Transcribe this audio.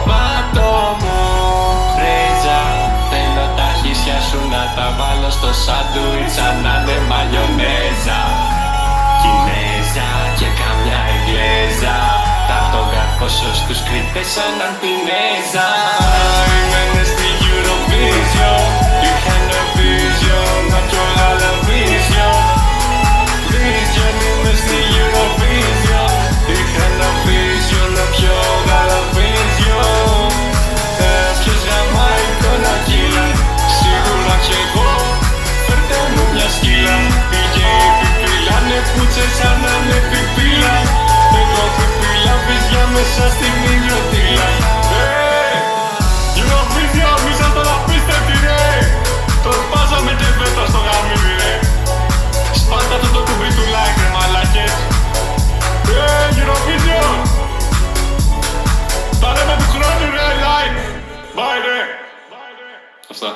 γεμάτο μου ρίζα. Θέλω τα χίσια σου να τα βάλω στο σάντουιτς σαν να είναι μαγιονέζα. Κινέζα και καμιά εγγλέζα, θα τον καρφώσω στους κριτές σαν Αντινέζα. Είμαι στη Eurovision, είχα ένα vision, να πιο άλλα vision. Vision, είμαι στη Eurovision, είχα ένα vision, να πιο άλλα vision. Ποιος γαμάει εικόνα κύλα, σίγουρα κι εγώ, φέρτε μου μια σκύλα. Πήγε η πιπίλα, ναι πούτσες σαν να είναι πιπίλα. Εγώ πιπίλα, βυζιά μέσα στην ηλιοτήλα. Eurovision, μη σας τον απίστευτη ρε. Το σπάσαμε και φέτος στο γαμίδι ρε. Σπάστε αυτό το κουμπί του like ρε μαλάκες. Eurovision, τα λέμε του χρόνου ρε, like. Bye ρε. Αυτά.